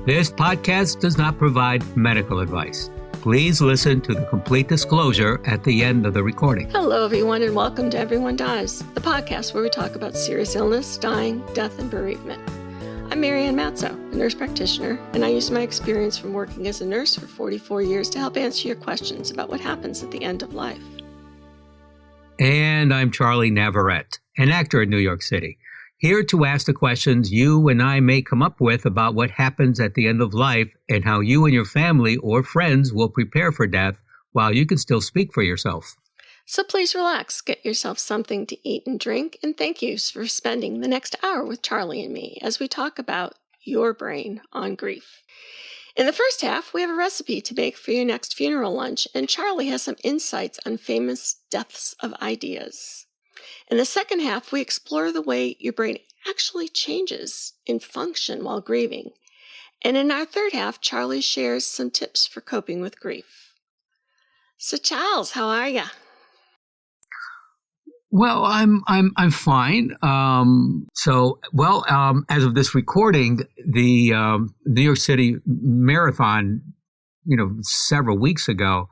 This podcast does not provide medical advice. Please listen to the complete disclosure at the end of the recording. Hello, everyone, and welcome to Everyone Dies, the podcast where we talk about serious illness, dying, death, and bereavement. I'm Marianne Matzo, a nurse practitioner, and I use my experience from working as a nurse for 44 years to help answer your questions about what happens at the end of life. And I'm Charlie Navarrete, an actor in New York City, here to ask the questions you and I may come up with about what happens at the end of life and how you and your family or friends will prepare for death while you can still speak for yourself. So please relax, get yourself something to eat and drink, and thank you for spending the next hour with Charlie and me as we talk about your brain on grief. In the first half, we have a recipe to make for your next funeral lunch, and Charlie has some insights on famous deaths of ideas. In the second half, we explore the way your brain actually changes in function while grieving. And in our third half, Charlie shares some tips for coping with grief. So Charles, how are you? Well, I'm fine. As of this recording, the New York City Marathon, several weeks ago,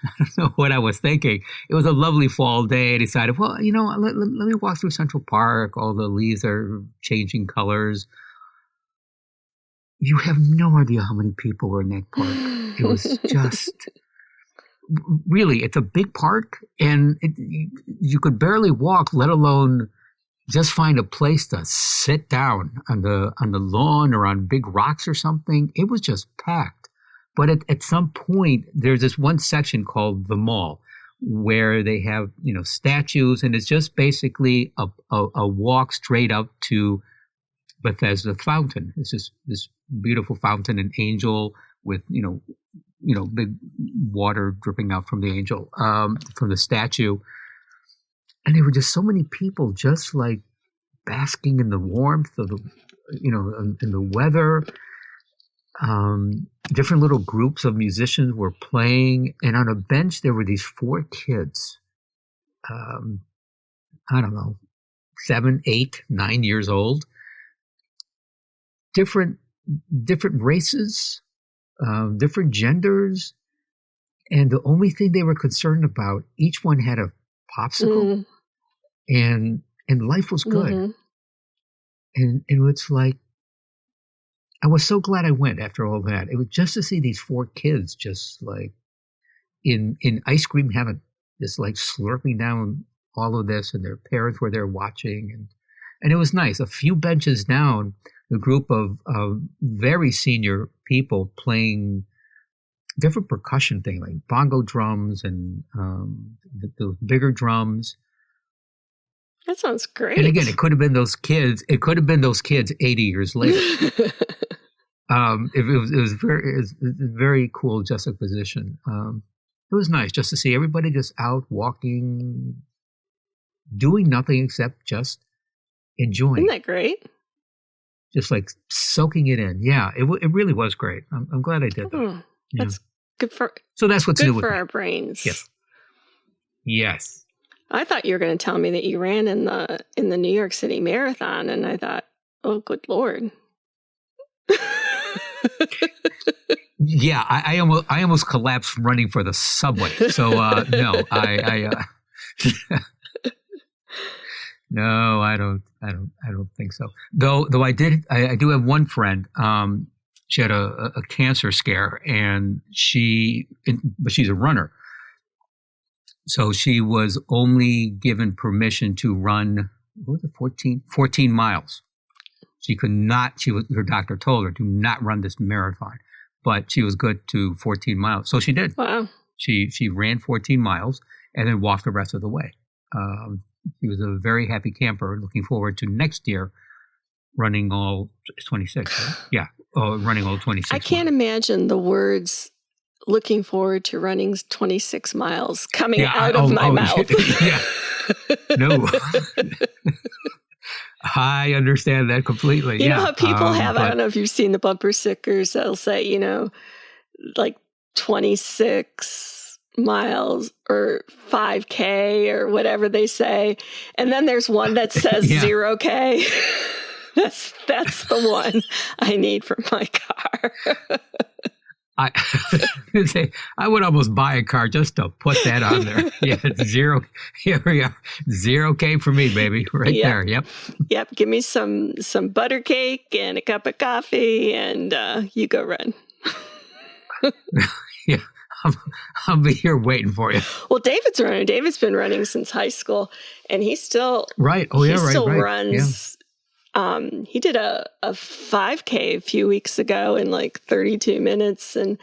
I don't know what I was thinking. It was a lovely fall day. I decided, let me walk through Central Park. All the leaves are changing colors. You have no idea how many people were in that park. It was just... Really, it's a big park, and you could barely walk, let alone just find a place to sit down on the lawn or on big rocks or something. It was just packed. But at some point, there's this one section called the Mall where they have statues, and it's just basically a walk straight up to Bethesda Fountain. It's just this beautiful fountain, an angel with big water dripping out from the angel, from the statue. And there were just so many people just like basking in the warmth of the, in the weather. Different little groups of musicians were playing. And on a bench, there were these 4 kids. I don't know, 7, 8, 9 years old. Different races. Different genders, and the only thing they were concerned about, each one had a popsicle, and life was good. Mm-hmm. And it's like, I was so glad I went after all that. It was just to see these 4 kids just like in ice cream heaven, just like slurping down all of this, and their parents were there watching, and it was nice. A few benches down, a group of very senior people playing different percussion things like bongo drums and the bigger drums. That sounds great. And again, it could have been those kids. It could have been those kids 80 years later. It was a very cool juxtaposition. It was nice just to see everybody just out walking, doing nothing except just enjoying. Isn't that great? Just like soaking it in. Yeah, it really was great. I'm glad I did that. That's good for. So that's what's new good with for me. our brains. Yes. I thought you were going to tell me that you ran in the New York City Marathon, and I thought, oh, good Lord. Yeah, I almost collapsed running for the subway. So no, I no, I don't think so. Though I do have one friend. She had a cancer scare, and but she's a runner. So she was only given permission to run, what was it, 14 miles. She could not, her doctor told her, do not run this marathon. But she was good to 14 miles. So she did. Wow. She ran 14 miles and then walked the rest of the way. She was a very happy camper, looking forward to next year running all 26. Right? Yeah, running all 26. I can't imagine the words "looking forward to running 26 miles" coming out of my mouth. Yeah, no. I understand that completely. You know how people have, I don't know if you've seen the bumper stickers that'll say, like 26 miles or 5K or whatever they say. And then there's one that says 0K. That's the one I need for my car. I would almost buy a car just to put that on there. Yeah, it's zero. Here we are. 0K for me, baby. Right there. Yep. Yep. Give me some butter cake and a cup of coffee, and you go run. Yeah, I'll be here waiting for you. Well, David's running. David's been running since high school, and he still runs. Yeah. He did a 5K a few weeks ago in like 32 minutes, and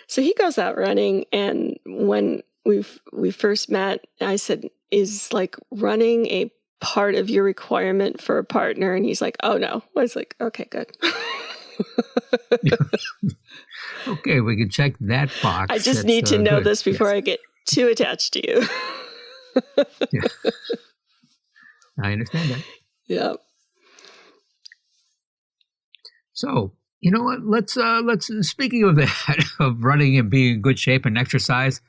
so he goes out running. And when we first met, I said, "Is like running a part of your requirement for a partner?" And he's like, "Oh no." I was like, "Okay, good." Okay, we can check that box. I just need to know this before I get too attached to you. Yeah. I understand that. Yeah. So, you know what? Let's speaking of that, of running and being in good shape and exercise,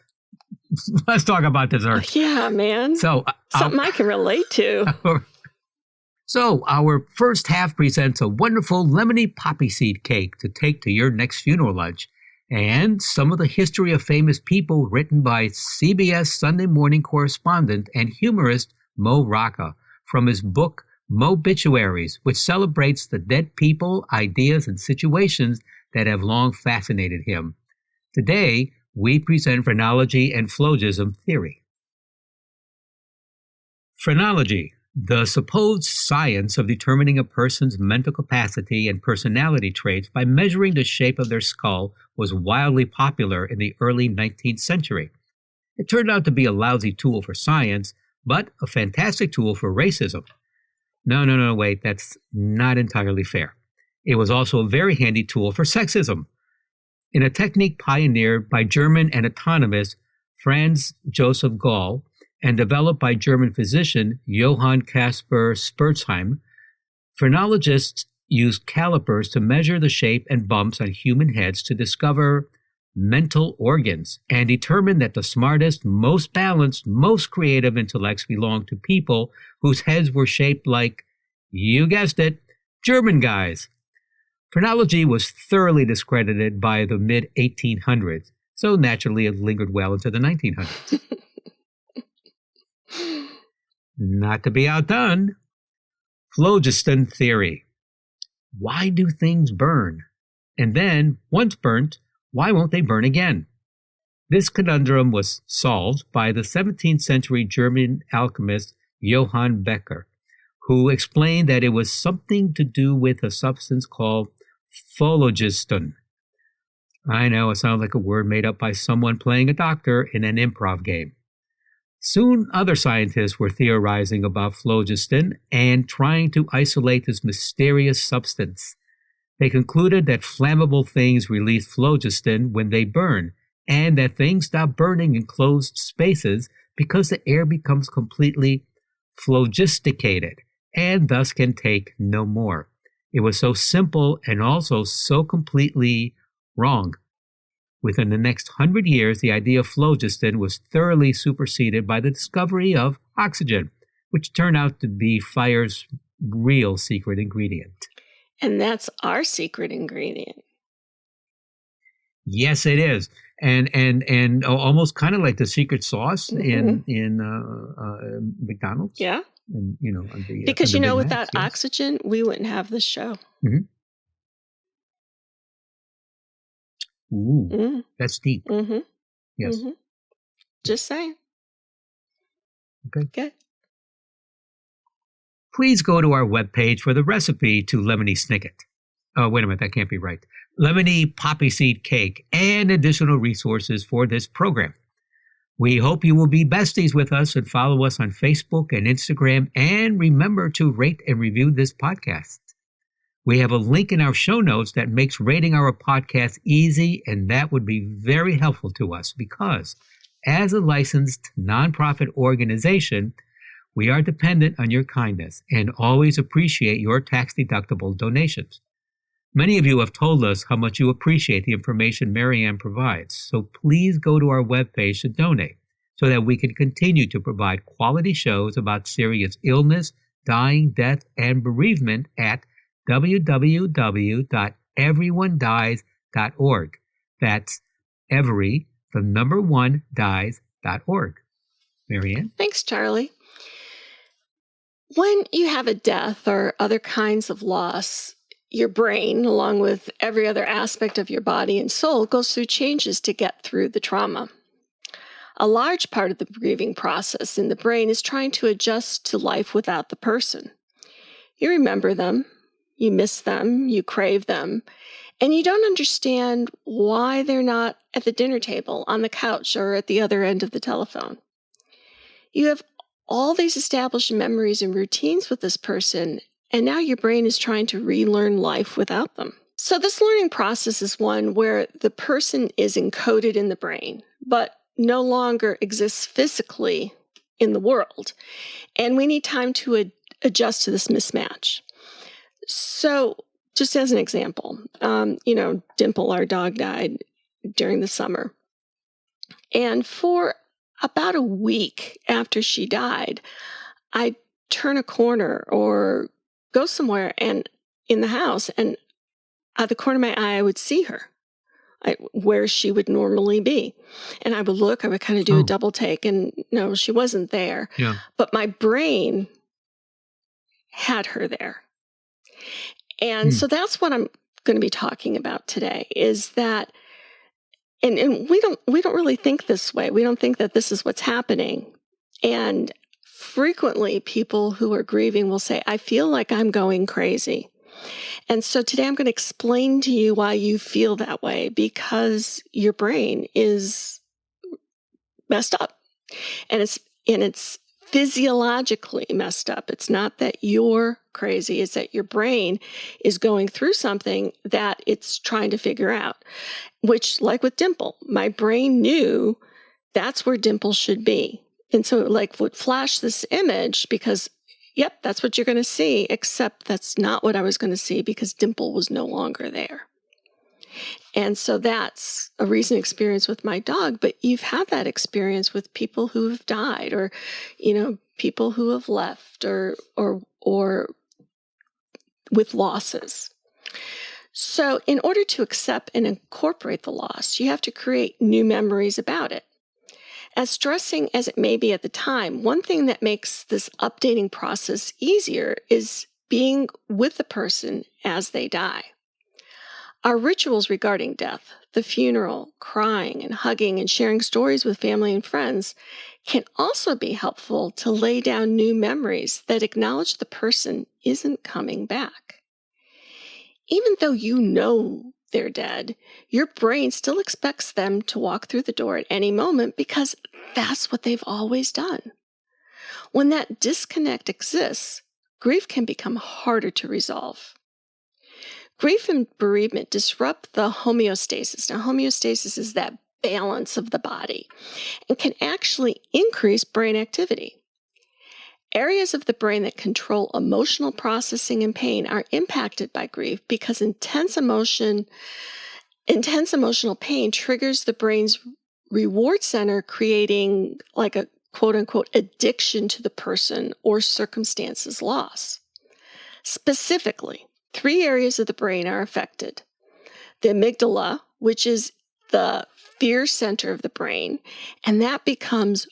let's talk about dessert. Yeah, man. So something I can relate to. So our first half presents a wonderful lemony poppy seed cake to take to your next funeral lunch, and some of the history of famous people written by CBS Sunday morning correspondent and humorist Mo Rocca from his book Mobituaries, which celebrates the dead people, ideas, and situations that have long fascinated him. Today, we present phrenology and phlogism theory. Phrenology, the supposed science of determining a person's mental capacity and personality traits by measuring the shape of their skull, was wildly popular in the early 19th century. It turned out to be a lousy tool for science, but a fantastic tool for racism. No, wait, that's not entirely fair. It was also a very handy tool for sexism. In a technique pioneered by German anatomist Franz Joseph Gall and developed by German physician Johann Caspar Spurzheim, phrenologists used calipers to measure the shape and bumps on human heads to discover mental organs and determine that the smartest, most balanced, most creative intellects belonged to people whose heads were shaped like, you guessed it, German guys. Phrenology was thoroughly discredited by the mid-1800s, so naturally it lingered well into the 1900s. Not to be outdone, phlogiston theory. Why do things burn? And then, once burnt, why won't they burn again? This conundrum was solved by the 17th century German alchemist Johann Becher, who explained that it was something to do with a substance called Phlogiston. I know, it sounds like a word made up by someone playing a doctor in an improv game. Soon, other scientists were theorizing about phlogiston and trying to isolate this mysterious substance. They concluded that flammable things release phlogiston when they burn, and that things stop burning in closed spaces because the air becomes completely phlogisticated, and thus can take no more. It was so simple and also so completely wrong. Within the next 100 years, the idea of phlogiston was thoroughly superseded by the discovery of oxygen, which turned out to be fire's real secret ingredient. And that's our secret ingredient. Yes, it is. And almost kind of like the secret sauce in McDonald's. Yeah. And, because, without oxygen, we wouldn't have this show. Mm-hmm. Ooh, that's deep. Mm-hmm. Yes. Mm-hmm. Just saying. Okay. Good. Please go to our webpage for the recipe to lemony snicket. Oh, wait a minute, that can't be right. Lemony poppy seed cake and additional resources for this program. We hope you will be besties with us and follow us on Facebook and Instagram, and remember to rate and review this podcast. We have a link in our show notes that makes rating our podcast easy, and that would be very helpful to us because, as a licensed nonprofit organization, we are dependent on your kindness and always appreciate your tax-deductible donations. Many of you have told us how much you appreciate the information Marianne provides, so please go to our webpage to donate so that we can continue to provide quality shows about serious illness, Dying, Death, and Bereavement at www.everyonedies.org. That's every, the number one, dies.org. Marianne? Thanks, Charlie. When you have a death or other kinds of loss, your brain, along with every other aspect of your body and soul, goes through changes to get through the trauma. A large part of the grieving process in the brain is trying to adjust to life without the person. You remember them, you miss them, you crave them, and you don't understand why they're not at the dinner table, on the couch, or at the other end of the telephone. You have all these established memories and routines with this person, and now your brain is trying to relearn life without them. So this learning process is one where the person is encoded in the brain, but no longer exists physically in the world. And we need time to adjust to this mismatch. So just as an example, Dimple, our dog, died during the summer. And for about a week after she died, I'd turn a corner or go somewhere and in the house, and out of the corner of my eye, I would see her where she would normally be. And I would look, I would kind of do a double take, and no, she wasn't there. Yeah. But my brain had her there. And so that's what I'm going to be talking about today, is that And we don't really think this way. We don't think that this is what's happening. And frequently people who are grieving will say, I feel like I'm going crazy. And so today I'm going to explain to you why you feel that way, because your brain is messed up. And it's physiologically messed up. It's not that you're crazy. It's that your brain is going through something that it's trying to figure out. Which, like with Dimple, my brain knew that's where Dimple should be. And so it would flash this image because, yep, that's what you're going to see, except that's not what I was going to see because Dimple was no longer there. And so that's a recent experience with my dog, but you've had that experience with people who have died, or, people who have left, or with losses. So in order to accept and incorporate the loss, you have to create new memories about it. As stressing as it may be at the time, one thing that makes this updating process easier is being with the person as they die. Our rituals regarding death, the funeral, crying and hugging and sharing stories with family and friends, can also be helpful to lay down new memories that acknowledge the person isn't coming back. Even though you know they're dead, your brain still expects them to walk through the door at any moment because that's what they've always done. When that disconnect exists, grief can become harder to resolve. Grief and bereavement disrupt the homeostasis. Now, homeostasis is that balance of the body and can actually increase brain activity. Areas of the brain that control emotional processing and pain are impacted by grief because intense emotional pain triggers the brain's reward center, creating like a quote-unquote addiction to the person or circumstances loss. Specifically, 3 areas of the brain are affected. The amygdala, which is the fear center of the brain, and that becomes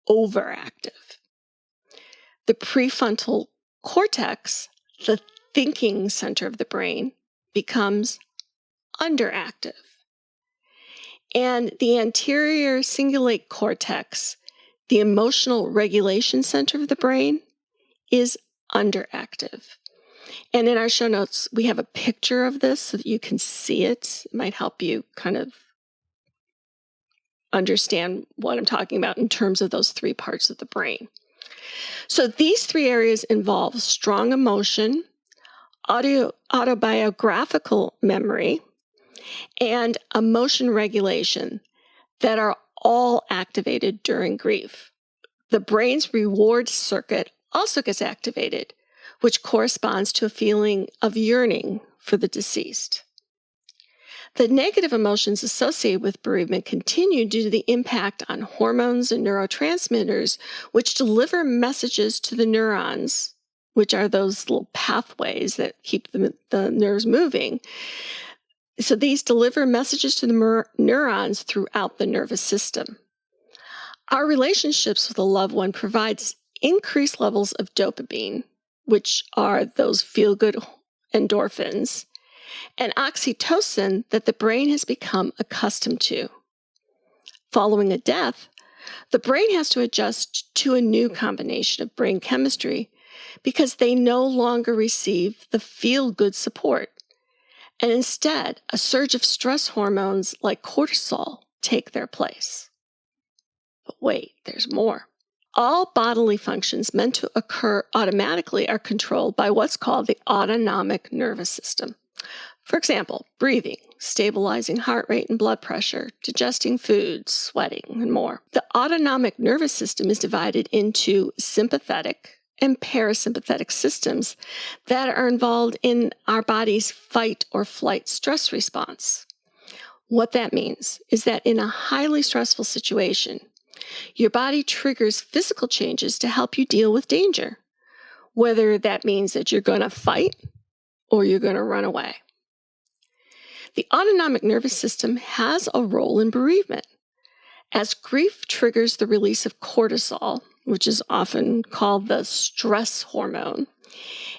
overactive. The prefrontal cortex, the thinking center of the brain, becomes underactive. And the anterior cingulate cortex, the emotional regulation center of the brain, is underactive. And in our show notes, we have a picture of this so that you can see it. It might help you kind of understand what I'm talking about in terms of those 3 parts of the brain. So these 3 areas involve strong emotion, autobiographical memory, and emotion regulation that are all activated during grief. The brain's reward circuit also gets activated, which corresponds to a feeling of yearning for the deceased. The negative emotions associated with bereavement continue due to the impact on hormones and neurotransmitters, which deliver messages to the neurons which are those little pathways that keep the nerves moving. So these deliver messages to the neurons throughout the nervous system. Our relationships with a loved one provides increased levels of dopamine, which are those feel-good endorphins, and oxytocin that the brain has become accustomed to. Following a death, the brain has to adjust to a new combination of brain chemistry because they no longer receive the feel-good support, and instead, a surge of stress hormones like cortisol take their place. But wait, there's more. All bodily functions meant to occur automatically are controlled by what's called the autonomic nervous system. For example, breathing, stabilizing heart rate and blood pressure, digesting food, sweating, and more. The autonomic nervous system is divided into sympathetic and parasympathetic systems that are involved in our body's fight or flight stress response. What that means is that in a highly stressful situation, your body triggers physical changes to help you deal with danger, whether that means that you're going to fight or you're going to run away. The autonomic nervous system has a role in bereavement, as grief triggers the release of cortisol, which is often called the stress hormone.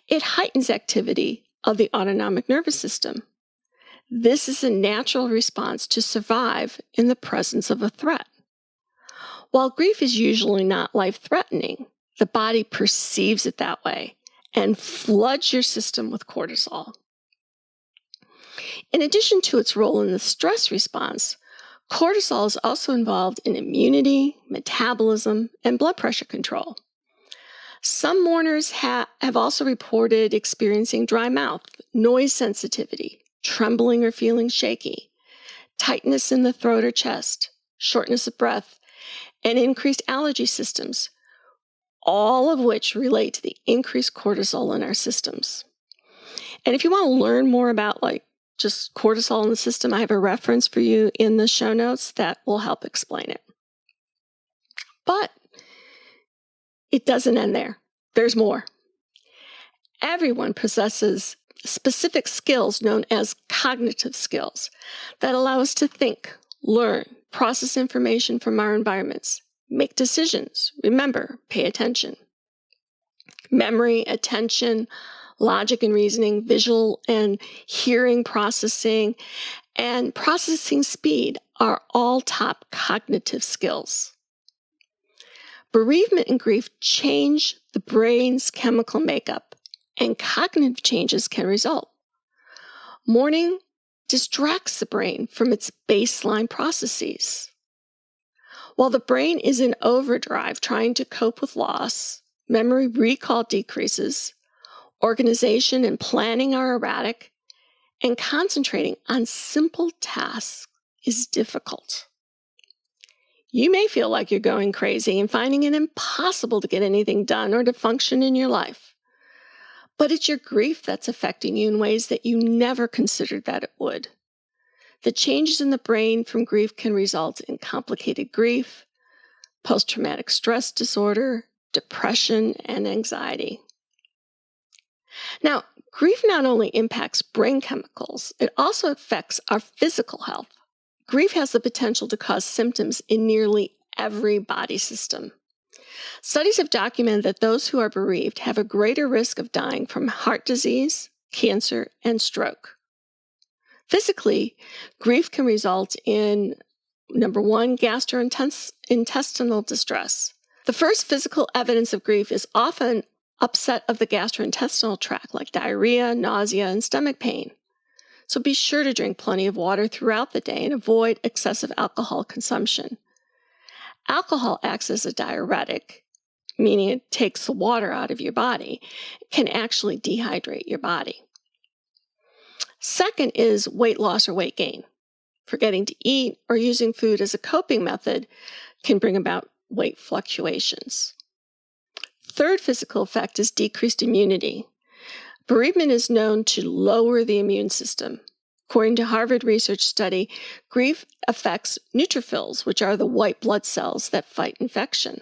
It heightens activity of the autonomic nervous system. This is a natural response to survive in the presence of a threat. While grief is usually not life-threatening, the body perceives it that way and floods your system with cortisol. In addition to its role in the stress response, cortisol is also involved in immunity, metabolism, and blood pressure control. Some mourners have also reported experiencing dry mouth, noise sensitivity, trembling or feeling shaky, tightness in the throat or chest, shortness of breath, and increased allergy systems, all of which relate to the increased cortisol in our systems. And if you want to learn more about just cortisol in the system, I have a reference for you in the show notes that will help explain it. But it doesn't end there. There's more. Everyone possesses specific skills known as cognitive skills that allow us to think, learn, process information from our environments, make decisions, remember, pay attention. Memory, attention, logic and reasoning, visual and hearing processing, and processing speed are all top cognitive skills. Bereavement and grief change the brain's chemical makeup, and cognitive changes can result. Mourning distracts the brain from its baseline processes. While the brain is in overdrive trying to cope with loss, memory recall decreases, organization and planning are erratic, and concentrating on simple tasks is difficult. You may feel like you're going crazy and finding it impossible to get anything done or to function in your life. But it's your grief that's affecting you in ways that you never considered that it would. The changes in the brain from grief can result in complicated grief, post-traumatic stress disorder, depression, and anxiety. Now, grief not only impacts brain chemicals, it also affects our physical health. Grief has the potential to cause symptoms in nearly every body system. Studies have documented that those who are bereaved have a greater risk of dying from heart disease, cancer, and stroke. Physically, grief can result in, number one, gastrointestinal distress. The first physical evidence of grief is often upset of the gastrointestinal tract, like diarrhea, nausea, and stomach pain. So be sure to drink plenty of water throughout the day and avoid excessive alcohol consumption. Alcohol acts as a diuretic, meaning it takes the water out of your body. It can actually dehydrate your body. Second is weight loss or weight gain. Forgetting to eat or using food as a coping method can bring about weight fluctuations. Third physical effect is decreased immunity. Bereavement is known to lower the immune system. According to Harvard research study, grief affects neutrophils, which are the white blood cells that fight infection.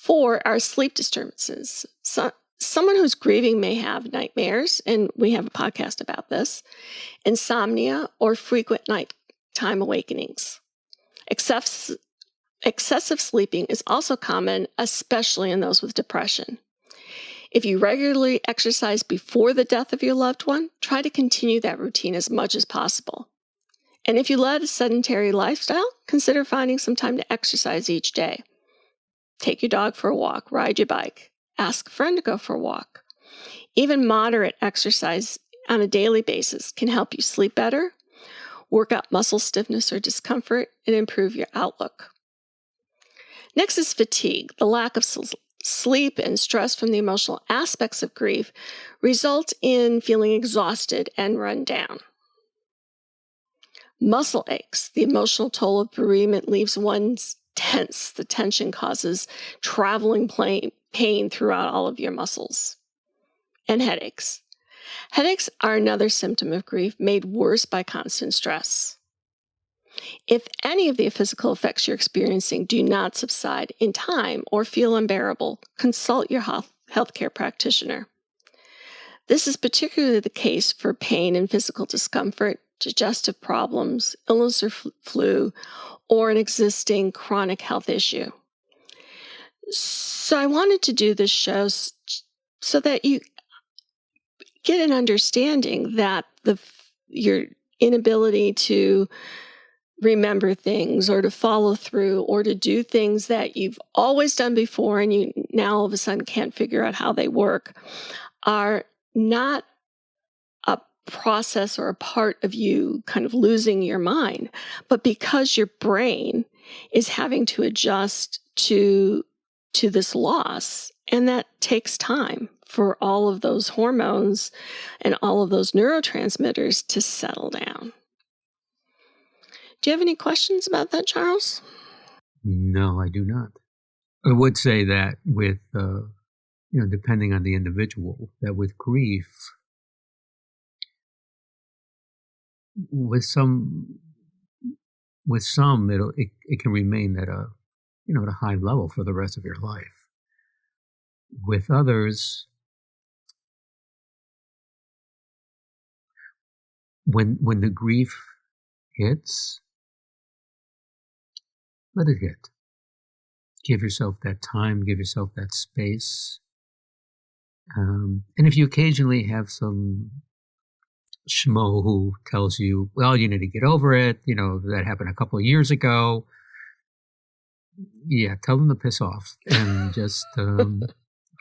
4 are sleep disturbances. Someone who's grieving may have nightmares, and we have a podcast about this, insomnia, or frequent nighttime awakenings. Excessive sleeping is also common, especially in those with depression. If you regularly exercise before the death of your loved one, try to continue that routine as much as possible. And if you led a sedentary lifestyle, consider finding some time to exercise each day. Take your dog for a walk, ride your bike, ask a friend to go for a walk. Even moderate exercise on a daily basis can help you sleep better, work out muscle stiffness or discomfort, and improve your outlook. Next is fatigue. The lack of sleep and stress from the emotional aspects of grief result in feeling exhausted and run down. Muscle aches. The emotional toll of bereavement leaves one tense. The tension causes traveling pain throughout all of your muscles. And headaches. Headaches are another symptom of grief made worse by constant stress. If any of the physical effects you're experiencing do not subside in time or feel unbearable, consult your healthcare practitioner. This is particularly the case for pain and physical discomfort, digestive problems, illness or flu, or an existing chronic health issue. So I wanted to do this show so that you get an understanding that your inability to remember things or to follow through or to do things that you've always done before and you now all of a sudden can't figure out how they work are not a process or a part of you kind of losing your mind, but because your brain is having to adjust to this loss, and that takes time for all of those hormones and all of those neurotransmitters to settle down. Do you have any questions about that, Charles? No, I do not. I would say that with, depending on the individual, that with grief, with some, it can remain at a high level for the rest of your life. With others, when the grief hits, let it hit. Give yourself that time, give yourself that space. And if you occasionally have some schmo who tells you, well, you need to get over it, that happened a couple of years ago, yeah, tell them to piss off and just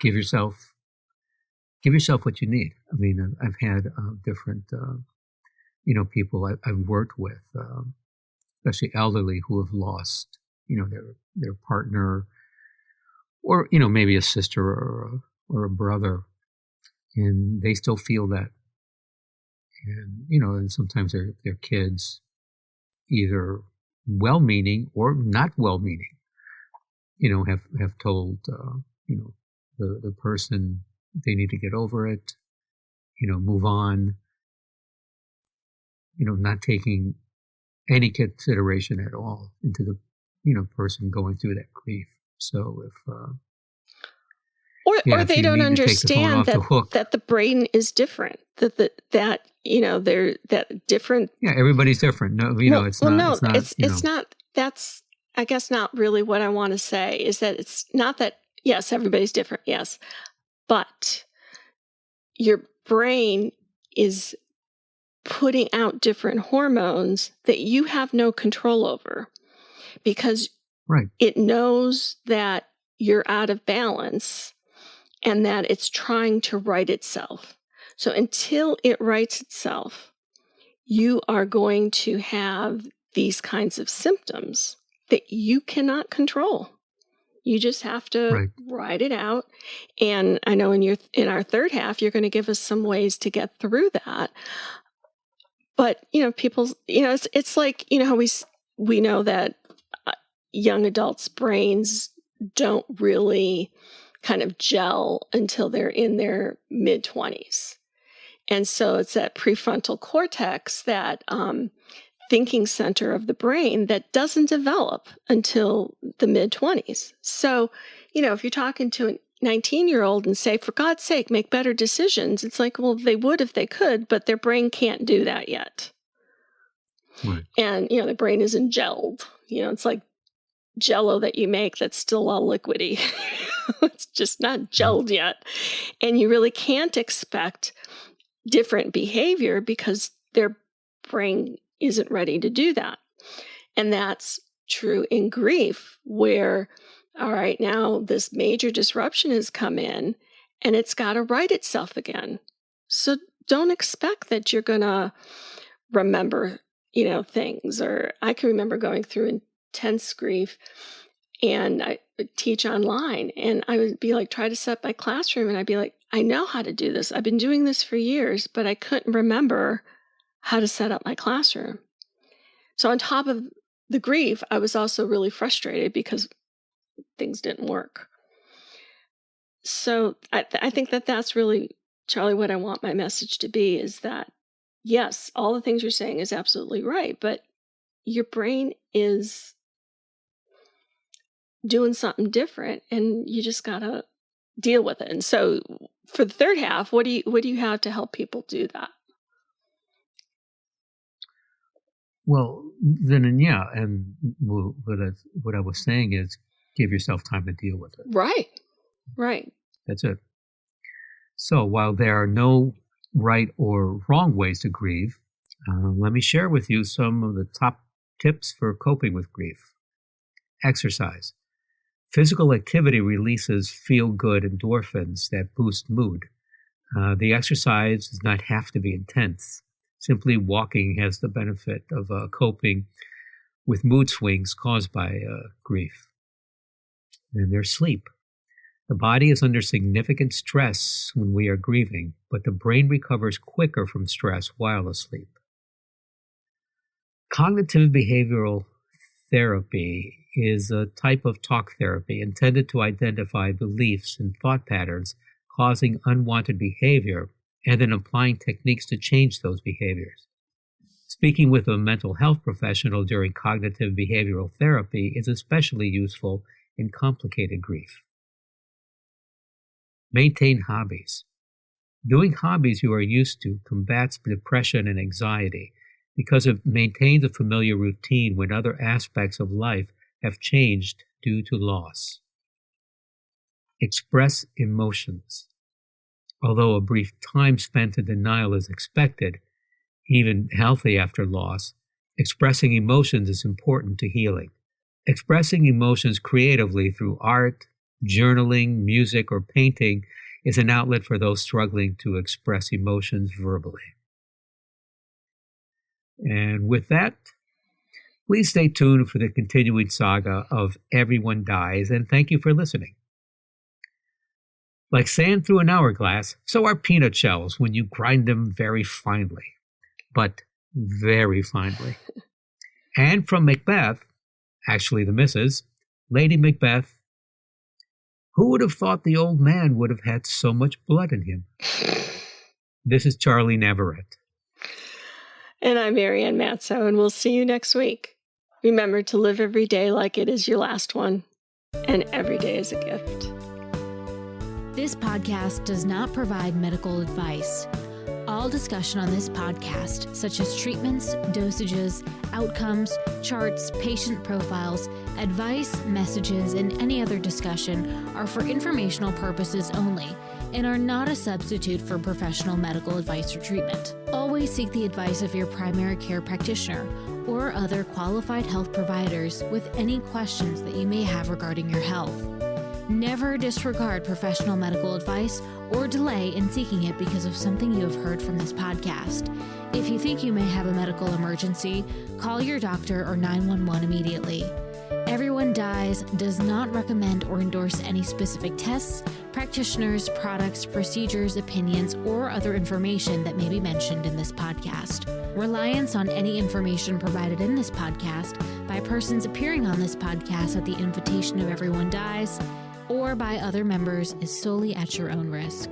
give yourself what you need. I mean, I've had different, people I've worked with, especially elderly who have lost, their partner, or maybe a sister or a brother, and they still feel that, and and sometimes their kids, either well-meaning or not well-meaning, have told the person they need to get over it, move on, not taking any consideration at all into the person going through that grief. So if or they don't understand that the brain is different, that they're that different. Yeah, everybody's different. No, it's not. That's, I guess, not really what I want to say. Is that it's not that. Yes, everybody's different. Yes, but your brain is putting out different hormones that you have no control over, because it knows that you're out of balance and that it's trying to right itself. So until it rights itself, you are going to have these kinds of symptoms that you cannot control. You just have to ride it out. And I know in our third half, you're going to give us some ways to get through that. But, people, it's like, we know that young adults' brains don't really kind of gel until they're in their mid-20s. And so it's that prefrontal cortex, that thinking center of the brain, that doesn't develop until the mid-20s. So if you're talking to a 19-year-old and say, for God's sake, make better decisions, it's like, well, they would if they could, but their brain can't do that yet. Right. And, the brain isn't gelled. It's like Jell-O that you make that's still all liquidy. It's just not gelled yet. And you really can't expect different behavior because their brain isn't ready to do that. And that's true in grief, where, all right, now this major disruption has come in and it's got to right itself again. So don't expect that you're going to remember, things. Or I can remember going through intense grief, and I would teach online, and I would be like, try to set up my classroom, and I'd be like, I know how to do this. I've been doing this for years, but I couldn't remember how to set up my classroom. So on top of the grief, I was also really frustrated because things didn't work. So I think that that's really, Charlie, what I want my message to be is that, yes, all the things you're saying is absolutely right, but your brain is doing something different, and you just got to deal with it. And so for the third half, what do you have to help people do that? Well, then, and what I was saying is give yourself time to deal with it. Right. That's it. So while there are no right or wrong ways to grieve, let me share with you some of the top tips for coping with grief. Exercise. Physical activity releases feel-good endorphins that boost mood. The exercise does not have to be intense. Simply walking has the benefit of coping with mood swings caused by grief. And there's sleep. The body is under significant stress when we are grieving, but the brain recovers quicker from stress while asleep. Cognitive behavioral therapy is a type of talk therapy intended to identify beliefs and thought patterns causing unwanted behavior and then applying techniques to change those behaviors. Speaking with a mental health professional during cognitive behavioral therapy is especially useful in complicated grief. Maintain hobbies. Doing hobbies you are used to combats depression and anxiety because it maintains a familiar routine when other aspects of life have changed due to loss. Express emotions. Although a brief time spent in denial is expected, even healthy after loss, expressing emotions is important to healing. Expressing emotions creatively through art, journaling, music, or painting is an outlet for those struggling to express emotions verbally. And with that, please stay tuned for the continuing saga of Everyone Dies, and thank you for listening. Like sand through an hourglass, so are peanut shells when you grind them very finely, but very finely. And from Macbeth, actually the Mrs., Lady Macbeth, who would have thought the old man would have had so much blood in him? This is Charlie Navarrete. And I'm Marianne Matzo, and we'll see you next week. Remember to live every day like it is your last one, and every day is a gift. This podcast does not provide medical advice. All discussion on this podcast, such as treatments, dosages, outcomes, charts, patient profiles, advice, messages, and any other discussion are for informational purposes only and are not a substitute for professional medical advice or treatment. Always seek the advice of your primary care practitioner or other qualified health providers with any questions that you may have regarding your health. Never disregard professional medical advice or delay in seeking it because of something you have heard from this podcast. If you think you may have a medical emergency, call your doctor or 911 immediately. Everyone Dies does not recommend or endorse any specific tests, practitioners, products, procedures, opinions, or other information that may be mentioned in this podcast. Reliance on any information provided in this podcast by persons appearing on this podcast at the invitation of Everyone Dies or by other members is solely at your own risk.